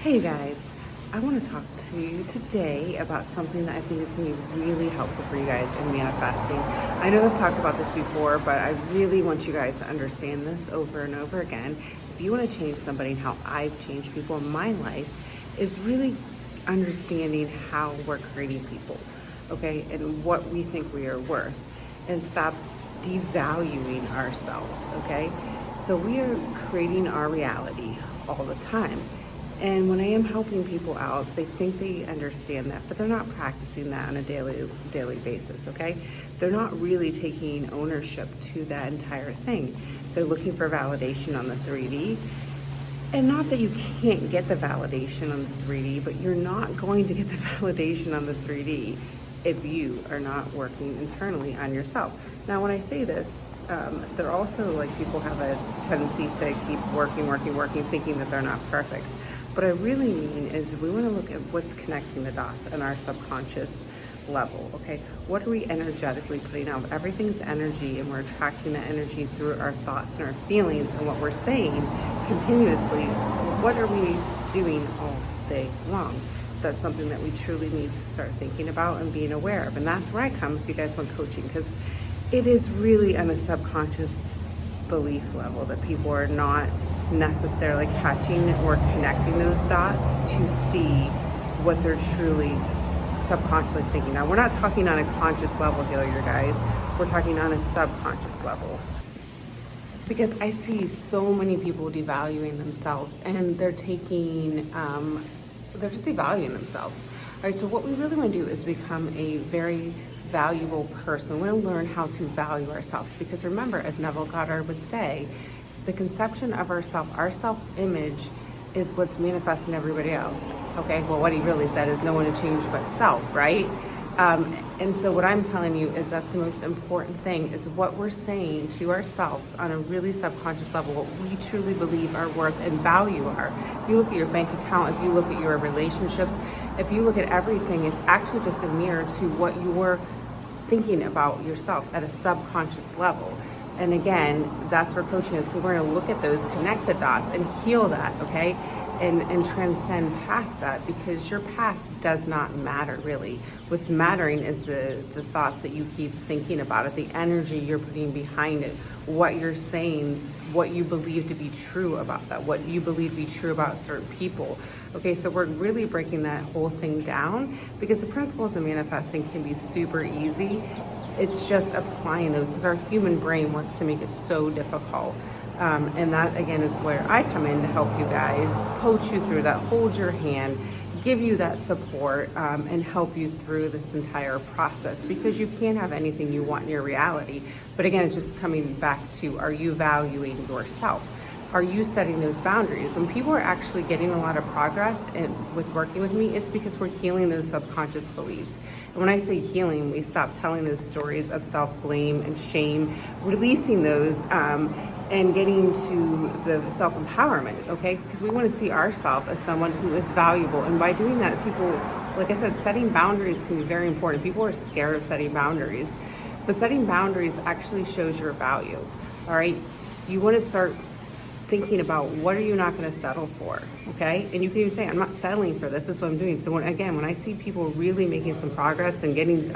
Hey guys, I want to talk to you today about something that I think is going to be really helpful for you guys in manifesting. I know I've talked about this before, but I really want you guys to understand this over and over again. If you want to change somebody and how I've changed people in my life, is really understanding how we're creating people, okay, and what we think we are worth, and stop devaluing ourselves, okay? So we are creating our reality all the time. And when I am helping people out, they think they understand that, but they're not practicing that on a daily basis, okay? They're not really taking ownership to that entire thing. They're looking for validation on the 3D. And not that you can't get the validation on the 3D, but you're not going to get the validation on the 3D if you are not working internally on yourself. Now, when I say this, they're also like people have a tendency to keep working, thinking that they're not perfect. What I really mean is we want to look at what's connecting the dots in our subconscious level, okay? What are we energetically putting out? Everything's energy, and we're attracting that energy through our thoughts and our feelings and what we're saying continuously. What are we doing all day long? That's something that we truly need to start thinking about and being aware of. And that's where I come if you guys want coaching, because it is really on a subconscious belief level that people are not necessarily catching or connecting those dots to see what they're truly subconsciously thinking. Now, we're not talking on a conscious level here, you guys. We're talking on a subconscious level. Because I see so many people devaluing themselves, and they're just devaluing themselves. All right, so what we really want to do is become a very valuable person. We want to learn how to value ourselves, because remember, as Neville Goddard would say, the conception of our self-image is what's manifesting everybody else. Okay, well, what he really said is no one to change but self, right? And so what I'm telling you is that's the most important thing, is what we're saying to ourselves on a really subconscious level, what we truly believe our worth and value are. If you look at your bank account, if you look at your relationships, if you look at everything, it's actually just a mirror to what you're thinking about yourself at a subconscious level. And again, that's where coaching is. So we're going to look at those, connect the dots, and heal that, okay? And transcend past that, because your past does not matter, really. What's mattering is the thoughts that you keep thinking about it, the energy you're putting behind it, what you're saying, what you believe to be true about that, what you believe to be true about certain people. Okay, so we're really breaking that whole thing down, because the principles of manifesting can be super easy. It's just applying those, because our human brain wants to make it so difficult. And that, again, is where I come in to help you guys, coach you through that, hold your hand, give you that support, and help you through this entire process, because you can't have anything you want in your reality. But again, it's just coming back to, are you valuing yourself? Are you setting those boundaries? When people are actually getting a lot of progress with working with me, it's because we're healing those subconscious beliefs. And when I say healing, we stop telling those stories of self-blame and shame, releasing those, and getting to the self-empowerment, okay? Because we want to see ourselves as someone who is valuable. And by doing that, people, like I said, setting boundaries can be very important. People are scared of setting boundaries. But setting boundaries actually shows your value, all right? You want to start thinking about, what are you not going to settle for, okay? And you can even say, I'm not settling for this. This is what I'm doing. So when I see people really making some progress and getting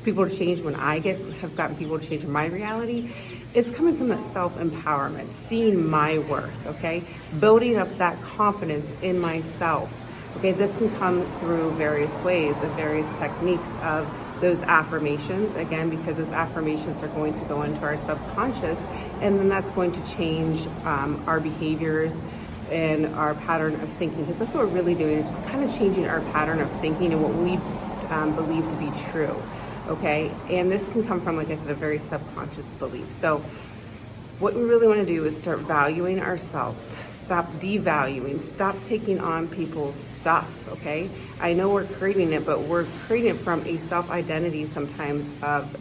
people to change, when I have gotten people to change in my reality, it's coming from that self-empowerment, seeing my worth, okay? Building up that confidence in myself, okay? This can come through various ways and various techniques of those affirmations, again, because those affirmations are going to go into our subconscious, and then that's going to change our behaviors and our pattern of thinking, because that's what we're really doing, is just kind of changing our pattern of thinking and what we believe to be true, okay? And this can come from, like I said, a very subconscious belief. So what we really want to do is start valuing ourselves, stop devaluing, stop taking on people's stuff, okay? I know we're creating it, but we're creating it from a self-identity sometimes of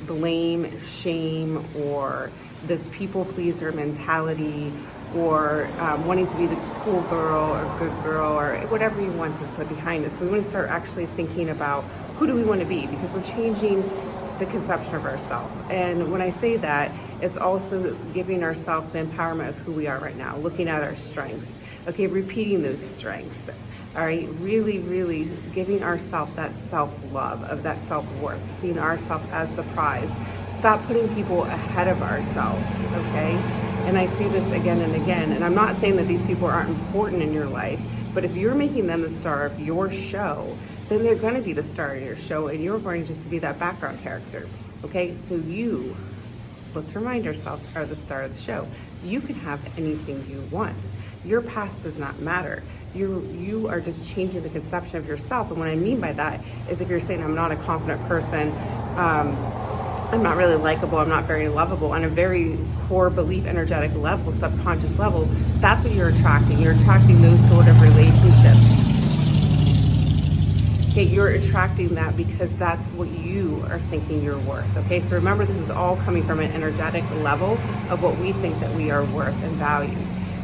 blame, shame, or this people pleaser mentality, or wanting to be the cool girl or good girl, or whatever you want to put behind this. We want to start actually thinking about, who do we want to be, because we're changing the conception of ourselves. And when I say that, it's also giving ourselves the empowerment of who we are right now, looking at our strengths. Okay, repeating those strengths. All right, really, really giving ourselves that self-love, of that self-worth, seeing ourselves as the prize. Stop putting people ahead of ourselves, okay? And I see this again and again, and I'm not saying that these people aren't important in your life, but if you're making them the star of your show, then they're going to be the star of your show, and you're going just to be that background character, okay? So you, let's remind ourselves, are the star of the show. You can have anything you want. Your past does not matter. You are just changing the conception of yourself. And what I mean by that is if you're saying, I'm not a confident person, I'm not really likable, I'm not very lovable, on a very core belief, energetic level, subconscious level, that's what you're attracting. You're attracting those sort of relationships. Okay, you're attracting that because that's what you are thinking you're worth. Okay, so remember, this is all coming from an energetic level of what we think that we are worth and value.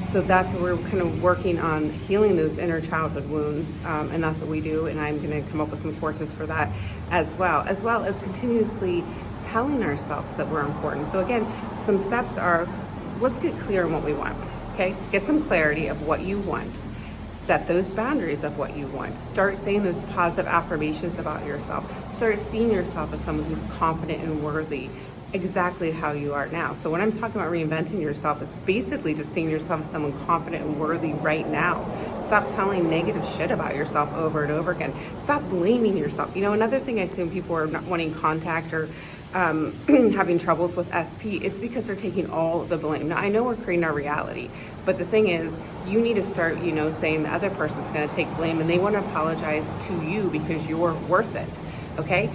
So that's what we're kind of working on, healing those inner childhood wounds, and that's what we do. And I'm going to come up with some courses for that as well as continuously telling ourselves that we're important. So again, some steps are, let's get clear on what we want. Okay, get some clarity of what you want. Set those boundaries of what you want. Start saying those positive affirmations about yourself. Start seeing yourself as someone who's confident and worthy, exactly how you are now. So when I'm talking about reinventing yourself, it's basically just seeing yourself as someone confident and worthy right now. Stop telling negative shit about yourself over and over again. Stop blaming yourself. You know, another thing I see when people are not wanting contact or having troubles with SP is because they're taking all the blame. Now, I know we're creating our reality, but the thing is, you need to start, saying the other person's going to take blame and they want to apologize to you because you're worth it. Okay?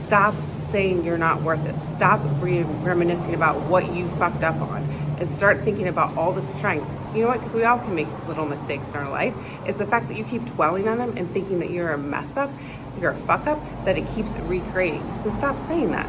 Stop saying you're not worth it. Stop reminiscing about what you fucked up on and start thinking about all the strengths. You know what? Because we all can make little mistakes in our life. It's the fact that you keep dwelling on them and thinking that you're a mess up, you're a fuck up, that it keeps recreating. So stop saying that.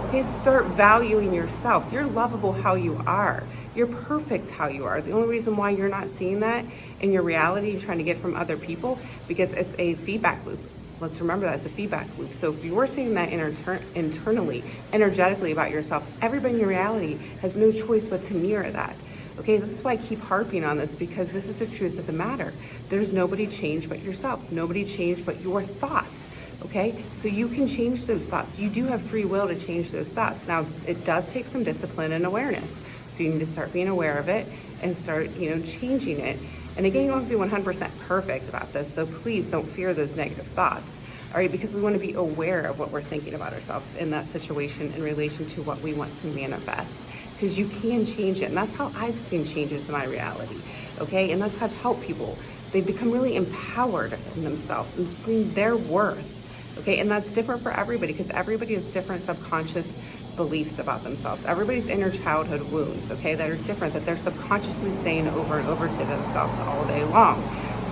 Okay, start valuing yourself. You're lovable how you are. You're perfect how you are. The only reason why you're not seeing that in your reality, you're trying to get from other people, because it's a feedback loop. Let's remember that it's a feedback loop. So if you're saying that internally, energetically about yourself, everybody in your reality has no choice but to mirror that. Okay, this is why I keep harping on this, because this is the truth of the matter. There's nobody changed but yourself. Nobody changed but your thoughts. Okay, so you can change those thoughts. You do have free will to change those thoughts. Now, it does take some discipline and awareness. So you need to start being aware of it and start, changing it. And again, you don't have to be 100% perfect about this. So please don't fear those negative thoughts. All right, because we want to be aware of what we're thinking about ourselves in that situation in relation to what we want to manifest. Because you can change it. And that's how I've seen changes in my reality. Okay, and that's how I've helped people. They become really empowered in themselves and seeing their worth. Okay, and that's different for everybody, because everybody has different subconscious beliefs about themselves. Everybody's inner childhood wounds, okay, that are different, that they're subconsciously saying over and over to themselves all day long.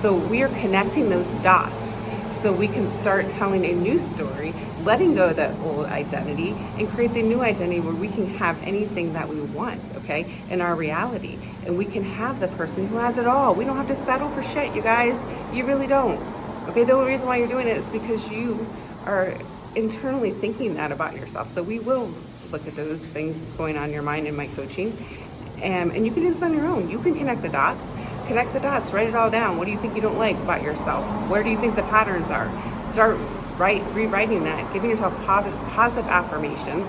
So we are connecting those dots so we can start telling a new story, letting go of that old identity, and create the new identity where we can have anything that we want, okay, in our reality. And we can have the person who has it all. We don't have to settle for shit, you guys. You really don't. Okay, the only reason why you're doing it is because you are internally thinking that about yourself. So we will look at those things going on in your mind in my coaching. And you can do this on your own. You can connect the dots. Connect the dots. Write it all down. What do you think you don't like about yourself? Where do you think the patterns are? Start rewriting that. Giving yourself positive affirmations.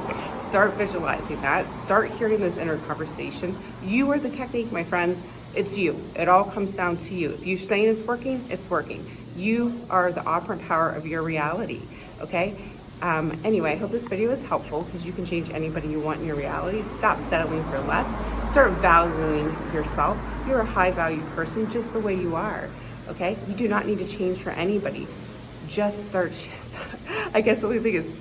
Start visualizing that. Start hearing those inner conversations. You are the technique, my friends. It's you. It all comes down to you. If you're saying it's working, it's working. You are the operant power of your reality, okay? Anyway, I hope this video was helpful, because you can change anybody you want in your reality. Stop settling for less. Start valuing yourself. You're a high-value person just the way you are, okay? You do not need to change for anybody. I guess the only thing is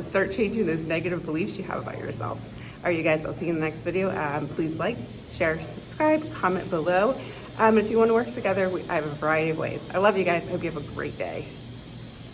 start changing those negative beliefs you have about yourself. All right, you guys, I'll see you in the next video. Please like, share, subscribe, comment below. If you want to work together, I have a variety of ways. I love you guys. I hope you have a great day.